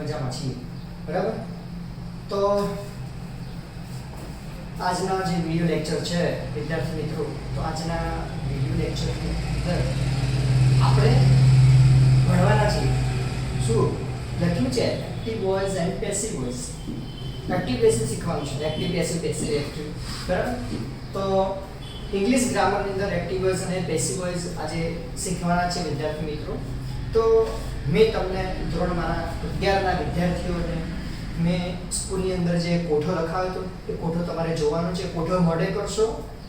મજામાં છીએ બરાબર. તો આજના જે વિડિયો લેક્ચર છે વિદ્યાર્થી મિત્રો, તો આજના વિડિયો લેક્ચરની અંદર આપણે ભણવાના છીએ શું લખ્યું છે active voice and passive voice. Active passive શીખવાનું છે, એક્ટિવ પેસિવ પેસિવ એક્ટિવ બરાબર. તો ઇંગ્લિશ ગ્રામરની અંદર એક્ટિવ વોઇસ અને પેસિવ વોઇસ આજે શીખવાના છે વિદ્યાર્થી મિત્રો. તો મેં તમને ધોરણમાં 11ના વિદ્યાર્થીઓને મેં સ્કૂલની અંદર જે કોઠો લખાવ્યો હતો એ કોઠો તમારે જોવાનો છે. કોઠો મોઢે કરશો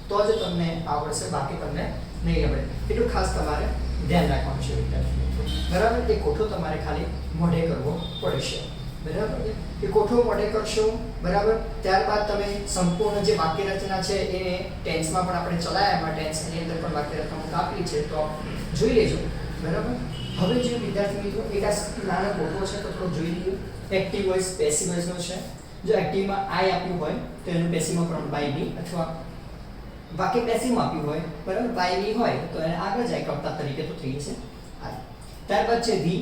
તો જ તમને આવડશે, બાકી તમને નહીં આવડે. એટલું ખાસ તમારે ધ્યાન રાખવાનું છે વિદ્યાર્થી મિત્રો બરાબર. એ કોઠો તમારે ખાલી મોઢે કરવો પડશે બરાબર. એ કોઠો મોઢે કરશો બરાબર. ત્યારબાદ તમે સંપૂર્ણ જે વાક્ય રચના છે એને ટેન્સમાં પણ આપણે ચલાયા, એમાં ટેન્સની અંદર પણ વાક્ય રચના આપેલી છે તો જોઈ લેજો બરાબર. હવે જે વિદ્યાર્થી મિત્રો એક આ નાનો કોઠો છે તો થોડો જોઈ લઈએ. એક્ટિવ વોઇસ પેસિવ વોઇસનો છે. જો એક્ટિવમાં આઈ આપ્યું હોય તો એનું પેસિવમાં પણ બાય બી, અથવા વાક્ય પેસિવમાં આપ્યું હોય બરાબર બાય બી હોય તો એને આગળ જાય કર્તા તરીકે તો થઈ જશે આઈ. ત્યારબાદ છે વી.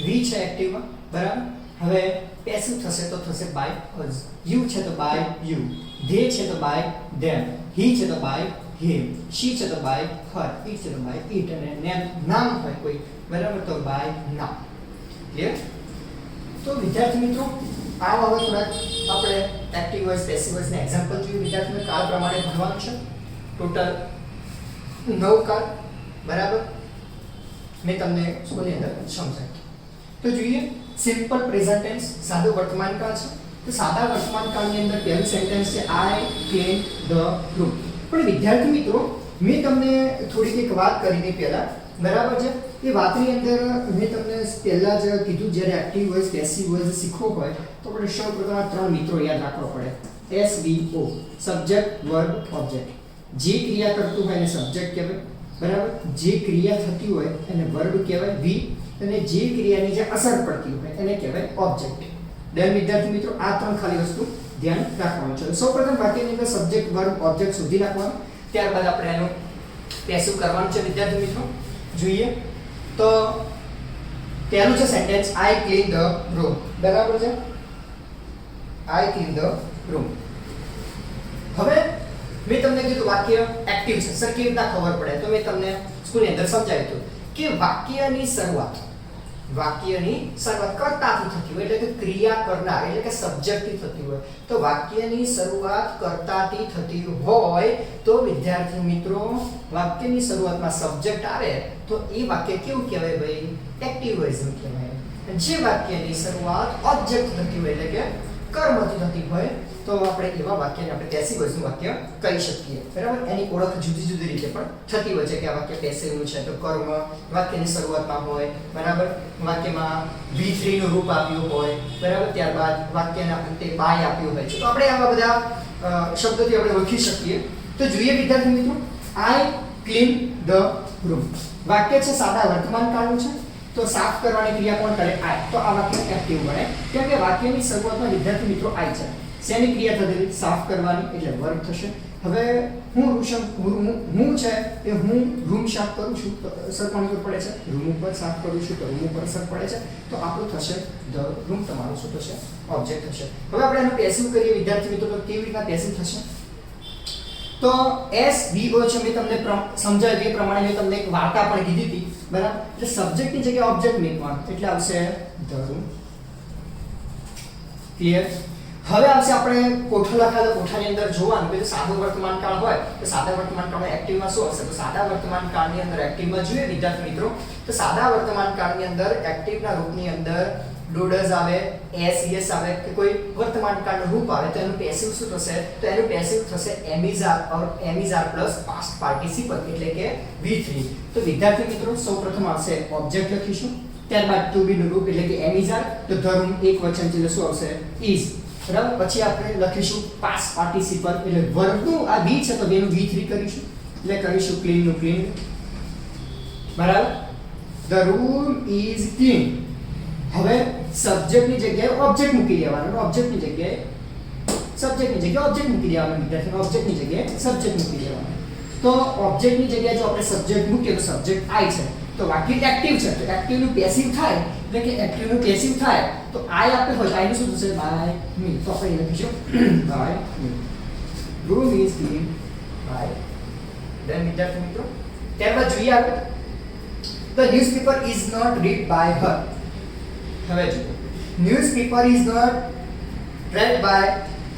વી છે એક્ટિવમાં બરાબર. હવે પેસિવ થશે તો થશે બાય અસ. યુ છે તો બાય યુ. ધે છે તો બાય ધેમ. હી છે તો બાય him. she છે તો બાય her. it છે તો બાય it. અને નામ હોય કોઈ બરાબર તો બાય નામ. ક્લિયર? તો વિદ્યાર્થી મિત્રો આ હવે થોડાક આપણે એક્ટિવ વોઇસ પેસિવ વોઇસ ના એક્ઝામ્પલ જોઈએ. વિદ્યાર્થી મિત્રો કાળ પ્રમાણે ભણવાનું છે. ટોટલ 9 કાળ બરાબર મેં તમને સ્કૂલની અંદર સમજાવ્યું. તો જોઈએ સિમ્પલ પ્રેઝન્ટ ટેન્સ, સાદો વર્તમાન કાળ છે. તો સાદા વર્તમાન કાળની અંદર પહેલું સેન્ટેન્સ છે આઈ ક્લીન ધ રૂમ. પણ વિદ્યાર્થી મિત્રો મેં તમને થોડીક એક વાત કરી હતી પહેલા બરાબર છે. એ વાતની અંદર મેં તમને પહેલા જ કીધું જ્યારે એક્ટિવ વોઇસ પેસિવ વોઇસ શીખવો હોય તો આપણે સૌપ્રથમ આ 3 મિત્રો યાદ રાખવા પડે. SVO subject verb object. જે ક્રિયા કરતું હોય એને સબ્જેક્ટ કહેવાય બરાબર. જે ક્રિયા થતી હોય એને વર્બ કહેવાય વી, અને જે ક્રિયાની જે અસર પડતી હોય એને કહેવાય ઓબ્જેક્ટ. દેન વિદ્યાર્થી મિત્રો આ 3 ખાલી વસ્તુ ધ્યાન રાખવાનું છે. સૌપ્રથમ વાક્યની અંદર સબ્જેક્ટ વર્બ ઓબ્જેક્ટ શોધી નાખવાનું, ત્યારબાદ આપણે એનું પેસિવ કરવાનું છે વિદ્યાર્થી મિત્રો. જોઈએ તો પહેલું છે sentence I clean the room બરાબર છે. I clean the room. હવે મેં તમને કીધું વાક્ય એક્ટિવ છે. સર કેવી રીતના ખબર પડે? તો મેં તમને સ્કૂલની અંદર સમજાવ્યું હતું કે વાક્યની શરૂઆત કર્તાથી થતી હોય, એટલે કે ક્રિયા કરનાર એટલે કે સબ્જેક્ટથી થતી હોય. તો વાક્યની શરૂઆત કર્તાથી થતી હોય તો વિદ્યાર્થી મિત્રો વાક્યની શરૂઆતમાં સબ્જેક્ટ આવે તો એ વાક્ય કેવું કહેવાય ભાઈ? એક્ટિવ વોઇસ કહેવાય. જે વાક્યની શરૂઆત ઓબ્જેક્ટ થતી હોય એટલે કે કર્મથી થતી હોય તો આપણે એવા વાક્યને આપણે પેસિવ વોઇસનું વાક્ય કહી શકીએ બરાબર. એની ઓળખ જુદી જુદી રીતે પણ થતી હોય છે કે આ વાક્ય પેસિવનું છે તો કર્મ વાક્યની શરૂઆતમાં હોય બરાબર. વાક્યમાં V3 નું રૂપ આપ્યું હોય બરાબર. ત્યારબાદ વાક્યના અંતે બાય આપ્યું હોય છે. તો આપણે આવા બધા શબ્દોથી આપણે ઓળખી શકીએ. તો જોઈએ વિદ્યાર્થી મિત્રો આઈ ક્લીન ધ રૂમ. વાક્ય છે સાદા વર્તમાન કાળનું છે. તો સાફ કરવાની ક્રિયા કોણ કરે? આઈ. તો આ વાક્ય એક્ટિવ ગણાય કેમ કે વાક્યની શરૂઆતમાં વિદ્યાર્થી મિત્રો આઈ છે. શેની ક્રિયા થતી? સાફ કરવાની એટલે વર્બ થશે. હવે હું છે એ હું રૂમ સાફ કરું છું તો અસર કોની ઉપર પડે છે? રૂમ ઉપર સાફ કરું છું તો રૂમ ઉપર અસર પડે છે. તો આપણું થશે ધ રૂમ, તમારું શું થશે? ઓબ્જેક્ટ થશે. હવે આપણે એનું પેસિવ કરીએ વિદ્યાર્થી મિત્રો તો કેવી રીતના પેસિવ થશે? તો SVO છે મેં તમને સમજાવ્યું એ પ્રમાણે મેં તમને એક વાર્તા પણ કીધી હતી બરાબર. એટલે સબ્જેક્ટની જગ્યાએ ઓબ્જેક્ટ મૂકવાનું એટલે આવશે ધ રૂમ. ક્લિયર? હવે આવશે આપણે કોઠો લખાયેલો, કોઠાની અંદર જોવાનું કે સાદો વર્તમાન કાળ હોય તો સાદા વર્તમાન કાળમાં એક્ટિવમાં શું હશે? તો સાદા વર્તમાન કાળની અંદર એક્ટિવમાં જોઈએ વિદ્યાર્થી મિત્રો તો સાદા વર્તમાન કાળની અંદર એક્ટિવના રૂપની અંદર ડોડસ આવે, એસ આવે કે કોઈ વર્તમાન કાળનું રૂપ આવે તો એનું પેસિવ શું થશે? તો એનું પેસિવ થશે એમિઝાર પ્લસ પાસ્ટ પાર્ટિસિપલ એટલે કે V3. તો વિદ્યાર્થી મિત્રો સૌપ્રથમ આવશે ઓબ્જેક્ટ લખીશું, ત્યારબાદ ટુ બી નું રૂપ એટલે કે એમિઝાર. તો ધ રૂમ એક વચન છે શું આવશે? ઇઝ બરાબર. પછી આપણે લખીશું પાસ્ટ પાર્ટિસિપલ એટલે વર્બનું આ V છે તો બેનું V3 કરીશું એટલે કરીશું ક્લીન નું ક્લીન બરાબર. The room is clean. હવે સબ્જેક્ટની જગ્યાએ ઓબ્જેક્ટ મૂકી દેવાનો, ઓબ્જેક્ટની જગ્યાએ ઓબ્જેક્ટ મૂકી દેવાનો વિદ્યાર્થીનો, ઓબ્જેક્ટની જગ્યાએ સબ્જેક્ટ મૂકી દેવાનો. તો ઓબ્જેક્ટની જગ્યાએ જો આપણે સબ્જેક્ટ મૂકીએ તો સબ્જેક્ટ આઈ છે તો વાક્ય એક્ટિવ છે તો એક્ટિવ નું પેસિવ થાય એટલે કે એક્ટિવ નું પેસિવ થાય તો I આપણે હોય I નું શું થશે બાય મી. તો આપણે લખીશું by me. room is cleaned by then વિદ્યાર્થી મિત્રો ત્યારબાદ જોઈએ આગળ the newspaper is not read by her. હવે જુઓ newspaper is not read by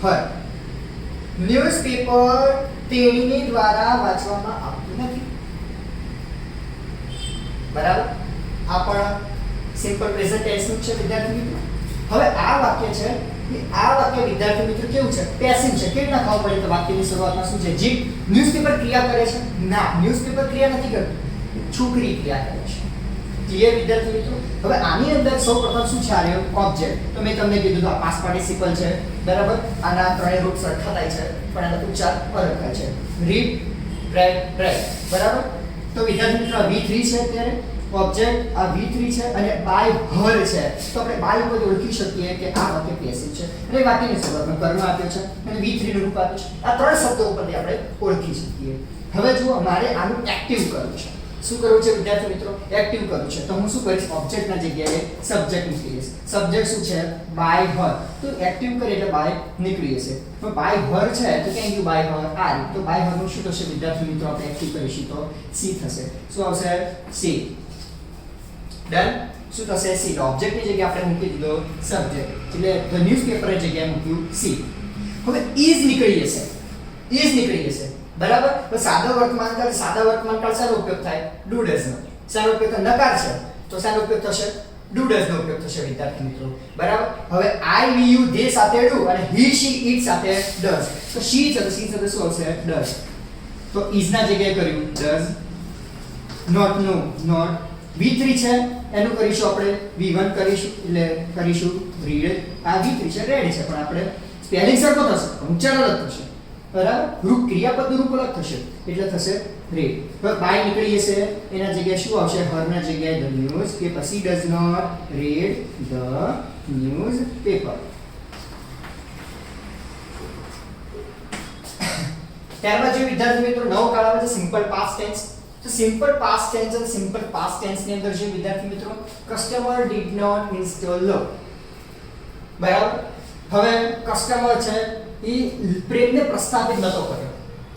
her. Newspaper તેણીની દ્વારા વાંચવામાં આવતું નથી. બરાબર. આ પણ સિમ્પલ પ્રેઝન્ટ ટેન્સ નું છે વિદ્યાર્થી મિત્રો. હવે આ વાક્ય છે કે આ વાક્ય વિદ્યાર્થી મિત્રો કેવું છે પેસિવ છે. કેવી રીતના ખબર પડે તો વાક્યની શરૂઆતમાં શું છે જે ન્યૂઝપેપર ક્રિયા કરે છે ના ન્યૂઝપેપર ક્રિયા નથી કરતું છોકરી ક્રિયા કરે છે. ક્લિયર વિદ્યાર્થી મિત્રો. હવે આની અંદર સૌપ્રથમ શું છે આ રહ્યો ઓબ્જેક્ટ. તો મેં તમને કીધું તો આ પાસ્ટ પાર્ટિસિપલ છે બરાબર. આના ત્રણેય રૂપ સરખા થાય છે પણ આનો ઉચ્ચાર અલગ થાય છે. રીડ રેડ રેડ બરાબર. તો વિદ્યાર્થી મિત્રો આ V3 છે અત્યારે ઓબ્જેક્ટ આ V3 છે અને બાય હર છે. તો આપણે બાય ઉપર ઓળખી શકીએ કે આ વાક્ય પેસિવ છે અને વાક્યની શરૂઆતમાં કર્મ આપ્યો છે અને V3 નું રૂપ આપ્યું છે. આ ત્રણ શબ્દો ઉપરથી આપણે ઓળખી શકીએ. હવે જો અમારે આનું એક્ટિવ કરવું છે. શું કરવું છે વિદ્યાર્થી મિત્રો એક્ટિવ કરવું છે તો હું શું કરીશ ઓબ્જેક્ટના જગ્યાએ સબ્જેક્ટ મૂકી દઈશ. સબ્જેક્ટ શું છે બાય હર. તો એક્ટિવ કરે એટલે બાય નીકળી જશે. તો બાય હર છે તો ક્યાં ગયું બાય હર આ તો બાય હર નું શું થશે વિદ્યાર્થી મિત્રો આપણે એક્ટિવ કરીશું તો સી થશે. શું આવશે સી. ડન. શું થશે સી. ઓબ્જેક્ટની જગ્યાએ આપણે મૂકી દીધો સબ્જેક્ટ એટલે ધ ન્યૂઝપેપરની જગ્યાએ મૂક્યું સી. હવે ઇઝ નીકળી જશે. ઇઝ નીકળી જશે બરાબર. તો સાદો વર્તમાનકાળ શાનો ઉપયોગ થાય ડુ ડઝ નો. શાનો ઉપયોગ થાય નકાર છે તો શાનો ઉપયોગ થશે ડુ ડઝ નો ઉપયોગ થશે વિદ્યાર્થી મિત્રો બરાબર. હવે આઈ વી યુ ધે સાથે ડુ અને હી શી ઇટ સાથે ડઝ. તો શી છે તો શી સાથે શું આવશે ડઝ. તો ઇઝ ના જગ્યાએ કર્યું ડઝ. નોટ નો નોટ. V3 છે એનું કરીશું આપણે V1 કરીશું એટલે કરીશું રીડ. આ V3 છે રેડ છે પણ આપણે સ્પેલિંગ સરખો થશે ઉચ્ચાર અલગ થશે બરાબર. રૂપ ક્રિયાપદનું રૂપ અલગ થશે એટલે થશે રીડ. હવે બાય નીકળી જશે એના જગ્યાએ શું આવશે હર ના જગ્યાએ ધ ન્યૂઝ કે પછી does not read the newspaper. ત્યારબાદ જે વિદ્યાર્થી મિત્રો નવો કાળ આવે છે સિમ્પલ પાસ્ટ ટેન્સ. તો સિમ્પલ પાસ્ટ ટેન્સ અને સિમ્પલ પાસ્ટ ટેન્સ ની અંદર જે વિદ્યાર્થી મિત્રો કસ્ટમર ડીડ નોટ ઇન્સ્ટોલ લો બરાબર. હવે કસ્ટમર છે એ પ્રેમને પ્રસ્થાપિત નતો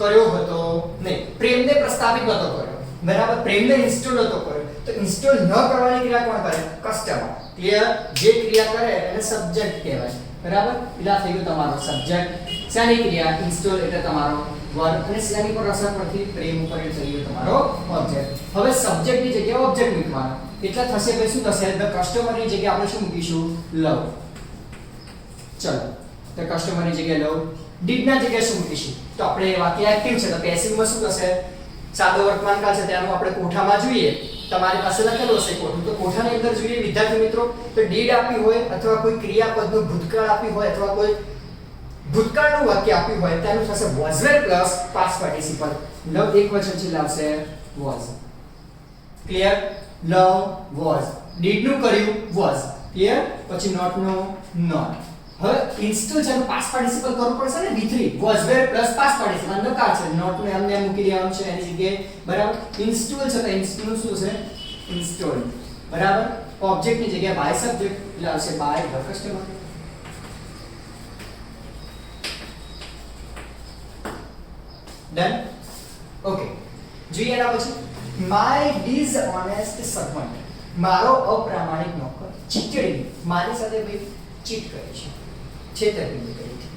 કર્યો હતો નહીં. પ્રેમને પ્રસ્થાપિત નતો કર્યો બરાબર. પ્રેમને ઇન્સ્ટોલ નતો કર્યો તો ઇન્સ્ટોલ ન કરવાની ક્રિયા કોણ કરે કસ્ટમર. ક્લિયર. જે ક્રિયા કરે એને સબ્જેક્ટ કહેવાય બરાબર. એટલે થઈ ગયો તમારો સબ્જેક્ટ. શાની ક્રિયા ઇન્સ્ટોલ એટલે તમારો વર્બ અને શાની પર અસર પડતી પ્રેમ ઉપર થઈ ગયો તમારો ઓબ્જેક્ટ. હવે સબ્જેક્ટની જગ્યાએ ઓબ્જેક્ટ મૂકવાનો એટલે થશે ભાઈ શું થશે ધ કસ્ટમરની જગ્યાએ આપણે શું મૂકીશું લવ. ચલો તો કસ્ટમરની જગ્યાએ લવ. ડીડ ના જગ્યાએ શું મૂકીશું તો આપણે વાક્ય એક્ટિવ છે તો પેસિવમાં શું થશે સાદો વર્તમાનકાળ છે ત્યાંનું આપણે કોઠામાં જોઈએ. તમારી પાસે લખેલું હશે કોઠું તો કોઠાની અંદર જોઈએ વિદ્યાર્થી મિત્રો તો ડીડ આપી હોય અથવા કોઈ ક્રિયાપદનું ભૂતકાળ આપી હોય અથવા કોઈ ભૂતકાળનું વાક્ય આપ્યું હોય તેનું થશે was were plus past participle. Love એકવચન છે લાવશે was. Clear. Love was. Did નું કર્યું was. ક્લિયર. પછી નોટ નો નોટ. હવે ઇન્સ્ટોલ છે પાસ્ટ પાર્ટિસિપલ કરવું પડશે ને V3 was were plus past participle નકાર છે નોટ ને એમને મૂકી દેવાનું છે એની જગ્યાએ બરાબર. ઇન્સ્ટોલ છે તો ઇન્સ્ટોલ શું છે ઇન્સ્ટોલ બરાબર. ઓબ્જેક્ટ ની જગ્યાએ બાય સબ્જેક્ટ એટલે આવશે by the customer. Done. Okay જોઈએ એના પછી માય ડિસઓનેસ્ટ સર્વન્ટ. મારો અપ્રામાણિક નોકર ચીટડી મારી સાથે ભાઈ ચીટ કરી છે છેતરપિંડી કરી છે.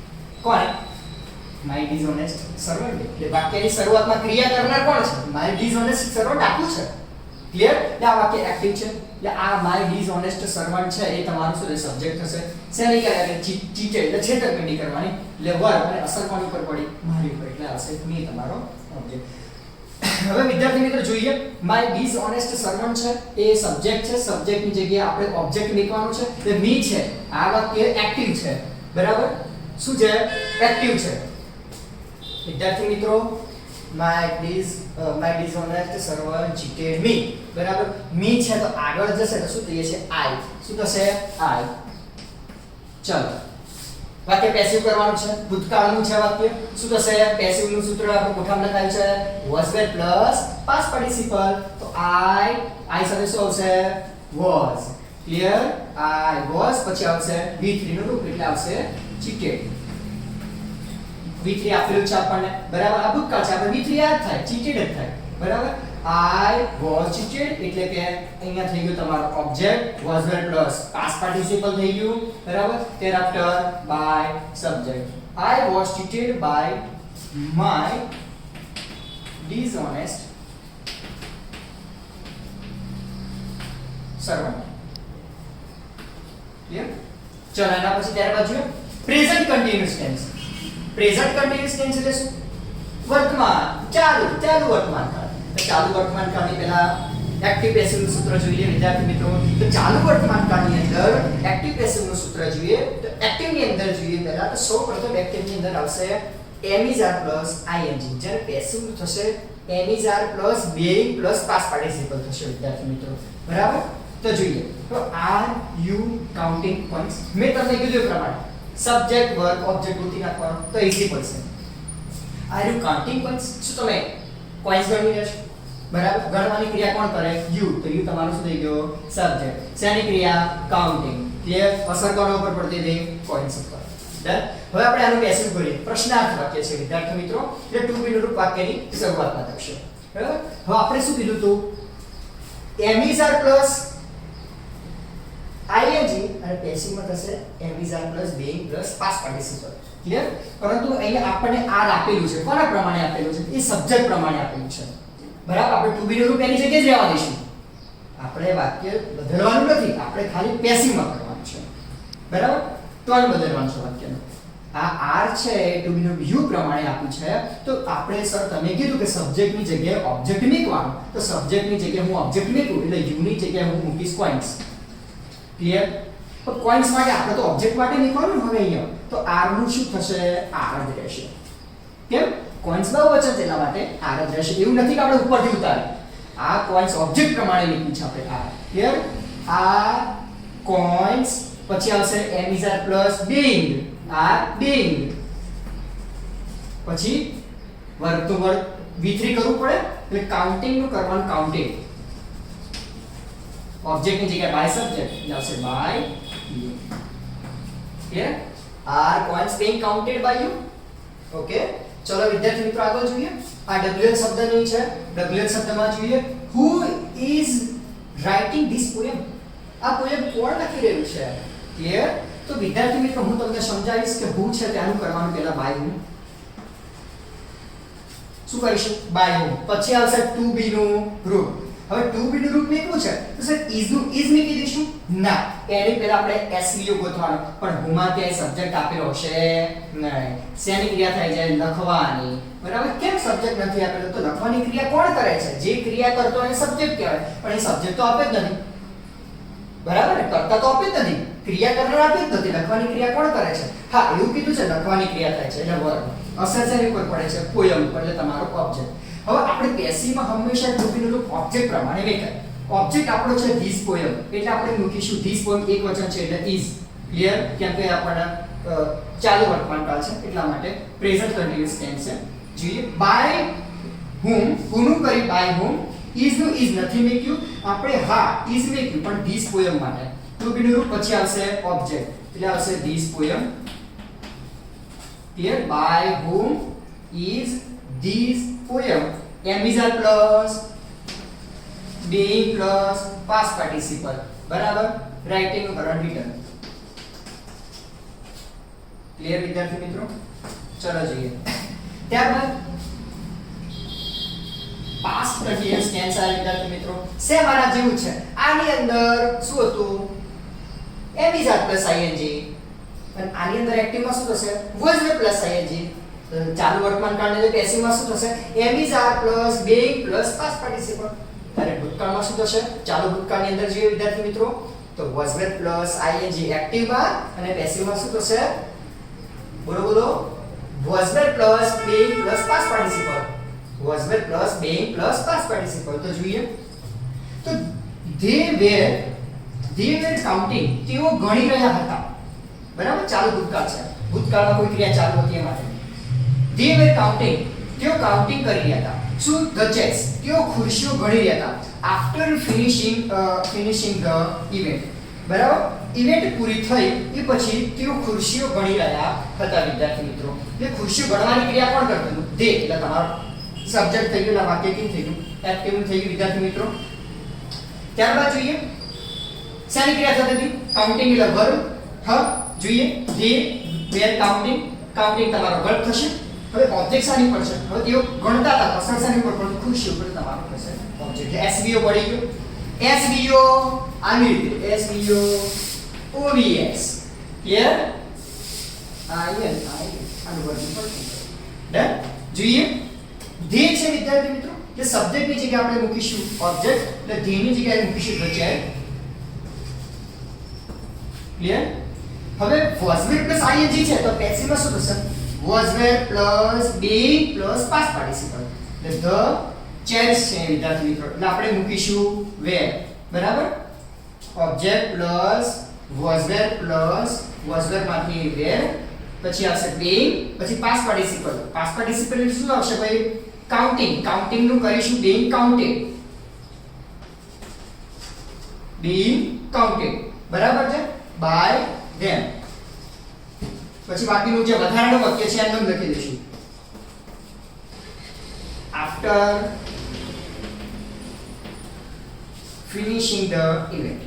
કોણે માય ડિસઓનેસ્ટ સર્વન્ટ. એટલે વાક્યની શરૂઆતમાં ક્રિયા કરનાર કોણ છે માય ડિસઓનેસ્ટ સર્વન્ટ આપ્યું છે. ક્લિયર. એટલે આ વાક્ય એક્ટિવ છે એટલે આ માય ડિસઓનેસ્ટ સર્વન્ટ છે એ તમારું શું સબ્જેક્ટ થશે. શેની કરે ચીટ એટલે છેતરપિંડી કરવાની એટલે વર્બ અને અસર કોની ઉપર પડી મારી ઉપર એટલે આવશે મી તમારો ઓબ્જેક્ટ. હવે વિદ્યાર્થી મિત્રો જોઈએ માય ડિસઓનેસ્ટ સર્વન્ટ છે એ સબ્જેક્ટ છે. સબ્જેક્ટની જગ્યાએ આપણે ઓબ્જેક્ટ મૂકવાનું છે એટલે મી છે. આ વાક્ય એક્ટિવ છે બરાબર. શું છે એક્ટિવ છે વિદ્યાર્થી મિત્રો. માય ડિસઓનેસ્ટ સર્વન્ટ ચીટેડ મી બરાબર. મી છે તો આગળ જશે તો શું થઈ જશે આઈ. શું થશે આઈ. ચલો વાક્ય પેસિવ કરવાનું છે ભૂતકાળનું છે વાક્ય. શું થશે પેસિવ નું સૂત્ર આપણે કોઠામાં લખાયું છે was were plus past participle. તો આઈ સાથે શું આવશે was. ક્લિયર I was પછી આવશે V3 નું રૂપ એટલે આવશે cheated. V3 આપેલું છે આપણને બરાબર આ ભૂતકાળ છે આપણે V3 યાદ થાય cheated જ થાય બરાબર I was cheated એટલે કે અહીંયા થઈ ગયું તમારું object was were plus past participle થઈ ગયું બરાબર thereafter by subject I was cheated by my dishonest servant. Clear ચલો એના પછી ત્યારબાદ જોઈએ present continuous tense. Present continuous tense એટલે શું? વર્તમાન ચાલુ વર્તમાન કાળ. તો ચાલુ વર્તમાન કાળની પહેલા એક્ટિવ પેસિવ નું સૂત્ર જોઈએ વિદ્યાર્થી મિત્રો. તો ચાલુ વર્તમાન કાળની અંદર એક્ટિવ પેસિવ નું સૂત્ર જોઈએ તો એક્ટિવ ની અંદર જોઈએ પહેલા તો સૌપ્રથમ એક્ટિવ ની અંદર આવશે am is are plus ing. જ્યારે પેસિવ નું થશે am is are plus being plus past participle થશે વિદ્યાર્થી મિત્રો બરાબર. તો જોઈએ તો are you counting points. મેં તમને કીધું એ પ્રમાણે સબ્જેક્ટ વર્બ ઓબ્જેક્ટ ગોતી નાખવાનો તો ઈઝી પડશે. are you counting points શું તમે કોઈન્સ ગણી રહ્યા છો બરાબર. ગણવાની ક્રિયા કોણ કરે you. તો you તમારું શું થઈ ગયો સબ્જેક્ટ. શેની ક્રિયા કાઉન્ટિંગ. ક્લિયર અસર કોના ઉપર પડતી હતી કોઈન્સ ઉપર. ડન. હવે આપણે આનું પેસિવ કરીએ. પ્રશ્નાર્થ વાક્ય છે વિદ્યાર્થી મિત્રો એટલે ટુ બી રૂપ વાક્યની શરૂઆતમાં થશે બરાબર. હવે આપણે શું કીધું હતું am is are plus ing અને પેસિવમાં થશે am is are plus being plus past participle. Clear. પરંતુ અહીંયા આપણને આર આપેલું છે કોના પ્રમાણે આપેલું છે એ સબ્જેક્ટ પ્રમાણે આપેલું છે બરાબર. આપણે ટુ બી નું રૂપ એની જગ્યાએ જ રહેવા દઈશું. આપણે વાક્ય બદલવાનું નથી આપણે ખાલી પેસિવમાં કરવાનું છે બરાબર. ટોન બદલવાનું છે વાક્યનો. આ આર છે એ ટુ બી નું યુ પ્રમાણે આપ્યું છે તો આપણે સર તમે કીધું કે સબ્જેક્ટની જગ્યાએ ઓબ્જેક્ટ મૂકવાનું તો સબ્જેક્ટની જગ્યાએ હું ઓબ્જેક્ટ મૂકું એટલે યુ ની જગ્યાએ હું મૂકીશ કોઇન્સ. ક્લિયર. તો કોઇન્સ માટે આપણે તો ઓબ્જેક્ટ માટે મૂકવાનું હવે અહીંયા તો r નું શું થશે r જ રહેશે. કેમ કોઇન્સ બહુવચન છે એટલા માટે r જ રહેશે. એવું નથી કે આપણે ઉપરથી ઉતારે આ કોઇન્સ ઓબ્જેક્ટ પ્રમાણે લખી છે આપણે r. ક્લિયર. આ કોઇન્સ પછી આવશે am is are plus being are being પછી વર્ગ તો વર્ગ v3 કરવું પડે એટલે કાઉન્ટિંગ નું કરવાનું કાઉન્ટિંગ. ऑब्जेक्ट ની જગ્યાએ બાય સબ્જેક્ટ એટલે આવશે by you. Clear. are coins being counted by you. Okay ચલો વિદ્યાર્થી મિત્રો આગળ જોઈએ. આ wl શબ્દની છે. wl શબ્દમાં જોઈએ who is writing this poem. આ પોએમ કોણ લખી રહ્યું છે. ક્લિયર. તો વિદ્યાર્થી મિત્રો હું તમને સમજાવીશ કે who છે ત્યાંનું કરવાનું પહેલા by whom. શું કરીશું by whom. પછી આવશે to be નું રૂપ. હવે ટુ બી નું રૂપ મેકવું છે તો સર is નું is મેકી દઈશું ના એની પહેલા આપણે SVO ગોતવાનો પણ હુમાં ક્યાંય સબ્જેક્ટ આપેલો હશે નહીં. શેની ક્રિયા થાય છે લખવાની બરાબર. કેમ સબ્જેક્ટ નથી આપેલો તો લખવાની ક્રિયા કોણ કરે છે જે ક્રિયા કરતો એને સબ્જેક્ટ કહેવાય પણ એ સબ્જેક્ટ તો આપે જ નથી બરાબર ને. કરતા તો આપે જ નથી ક્રિયા કરનાર આપે જ નથી. લખવાની ક્રિયા કોણ કરે છે હા એવું કીધું છે લખવાની ક્રિયા થાય છે એટલે વર્બ. અસર શેની ઉપર પડે છે પોયમ ઉપર એટલે તમારો ઓબ્જેક્ટ. હવે આપણે પેસિવમાં હંમેશા ટુ બી નું રૂપ ઓબ્જેક્ટ પ્રમાણે લેખાય. ઓબ્જેક્ટ આપણો છે ધીસ પોયમ એટલે આપણે મૂકીશું ધીસ પોયમ એક વચન છે એટલે is. ક્લિયર. કેમ કે આપણને ચાલુ વર્તમાન કાળ છે એટલા માટે પ્રેઝન્ટ કન્ટીન્યુઅસ ટેન્સ છે. જોઈએ બાય whom કોનું કરી બાય whom. is નું is નથી મેક્યું આપણે હા is મેક્યું પણ ધીસ પોયમ માટે. ટુ બી નું રૂપ પછી આવશે ઓબ્જેક્ટ એટલે આવશે this poem. Clear. By whom is this poem. am is are plus being plus past participle બરાબર. રાઇટિંગ નું કરવાનું રિટર્ન. ક્લિયર વિદ્યાર્થી મિત્રો. ચલો જોઈએ ત્યારબાદ પાસ્ટ કન્ટીન્યુઅસ ટેન્સ આ વિદ્યાર્થી મિત્રો સેમ આના જેવું છે. આની અંદર શું હતું am is are plus ing અને આની અંદર એક્ટિવમાં શું થશે was were plus ing. ચાલુ વર્તમાન કાળને જે પેસિવમાં શું થશે am is are plus being plus past participle. ત્યારે ભૂતકાળમાં શું થશે ચાલુ ભૂતકાળની અંદર જોઈએ વિદ્યાર્થી મિત્રો તો was were plus ing એક્ટિવમાં અને પેસિવમાં શું થશે બોલો બોલો was were plus being plus past participle. was were plus being plus past participle. તો જોઈએ તો they were counting તેઓ ગણી રહ્યા હતા બરાબર. ચાલુ ભૂતકાળ છે ભૂતકાળમાં કોઈ ક્રિયા ચાલુ હતી એ માટે they were counting તેઓ કાઉન્ટિંગ કરી રહ્યા હતા. શું the chairs તેઓ ખુરશીઓ ગણી રહ્યા હતા. after finishing the event બરાબર ઇવેન્ટ પૂરી થઈ એ પછી તેઓ ખુરશીઓ ગણી રહ્યા હતા વિદ્યાર્થી મિત્રો એ ખુરશીઓ ગણવાની ક્રિયા કોણ કરતું હતું તે એટલે તમારો સબ્જેક્ટ થઈ ગયો વાક્ય કેમ થઈ ગયું એક્ટિવ થઈ ગયું વિદ્યાર્થી મિત્રો ત્યારબાદ જોઈએ શાની ક્રિયા થતી હતી કાઉન્ટિંગ એટલે વર્બ હા જોઈએ ધે વેર કાઉન્ટિંગ કાઉન્ટિંગ તમારો વર્બ થશે હવે ઓબ્જેક્ટ શાની પર છે હવે તેઓ ગણતા હતા પ્રશંસાની પર પણ ખુશી ઉપર તમારો થશે ઓબ્જેક્ટ એસવીઓ પડી ગયો એસવીઓ આની રીતે એસવીઓ ઓવીએસ ક્લિયર આયન આનું વર્બ પર ડન જોઈએ ધે છે વિદ્યાર્થી મિત્રો કે સબ્જેક્ટની જગ્યાએ આપણે મૂકીશું ઓબ્જેક્ટ એટલે ધેની જગ્યાએ મૂકીશું ધ ચેર ક્લિયર હવે was were plus ing છે તો પેસિવમાં શું થશે was were plus being plus past participle એટલે the chairs છે વિદ્યાર્થી મિત્રો એટલે આપણે મૂકીશું were બરાબર ઓબ્જેક્ટ પ્લસ was were માંથી were પછી આવશે being પછી past participle એટલે શું આવશે ભાઈ કાઉન્ટિંગ નું કરીશું being counted બરાબર છે by them પછી બાકીનું જે વધારાનું વાક્ય છે એમ લખી દઈશું after finishing the event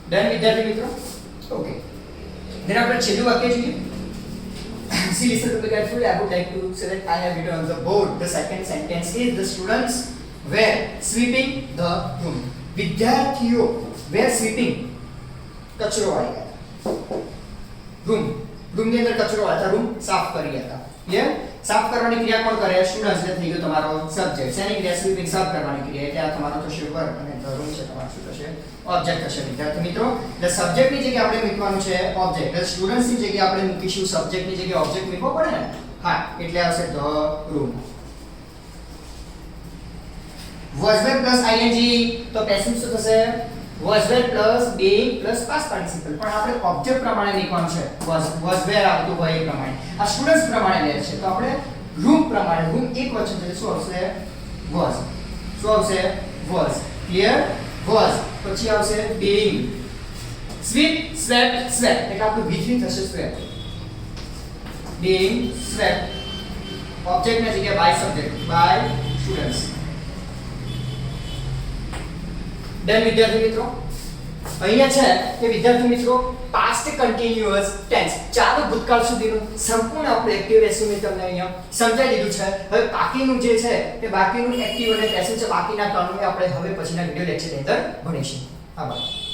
done વિદ્યાર્થી મિત્રો ઓકે then આપણે છેલ્લું વાક્ય જોઈએ see listen to me carefully I would like to say that I have written on the board the second sentence is the students were sweeping the room વિદ્યાર્થીઓ were sweeping કચરો વાળી ગયા room ની અંદર કચરો વાળતા રૂમ સાફ કરી ગયા હતા ક્લિયર સાફ કરવાની ક્રિયા કોણ કરે સ્ટુડન્ટ્સ એટલે થઈ ગયો તમારો સબ્જેક્ટ શેની ક્રિયા સ્વીપિંગ સાફ કરવાની ક્રિયા એટલે આ તમારો થશે વર્બ અને ધ રૂમ છે તમારો શું થશે ઓબ્જેક્ટ થશે વિદ્યાર્થી મિત્રો એટલે સબ્જેક્ટ ની જગ્યાએ આપણે મૂકવાનું છે ઓબ્જેક્ટ એટલે સ્ટુડન્ટ્સ ની જગ્યાએ આપણે મૂકીશું સબ્જેક્ટ ની જગ્યાએ ઓબ્જેક્ટ મૂકવો પડે ને હા એટલે આવશે the room was were plus ing તો પેસિવ શું થશે was were plus being plus past participle પણ આપણે ઓબ્જેક્ટ પ્રમાણે લખવાનું છે was were આવતું હોય એ પ્રમાણે આ સ્ટુડન્ટ્સ પ્રમાણે લે છે તો આપણે રૂમ પ્રમાણે રૂમ એક વચન છે શું આવશે was શું આવશે was ક્લિયર was પછી આવશે being sweep swept swept એટલે આપણું V3 થશે swept being swept ઓબ્જેક્ટ ની જગ્યાએ by subject by students done વિદ્યાર્થી મિત્રો અહીંયા છે કે વિદ્યાર્થી મિત્રો પાસ્ટ કન્ટીન્યુઅસ ટેન્સ ચાલુ ભૂતકાળ સુધીનું સંપૂર્ણ આપણે એક્ટિવ રેસ્યુ મેં તમને અહીંયા સમજાવી દીધું છે હવે બાકીનું જે છે તે બાકીનું એક્ટિવ અને પેસિવ છે બાકીના ટર્મ આપણે હવે પછીના વિડિયો લેક્ચરની અંદર ભણીશું આભાર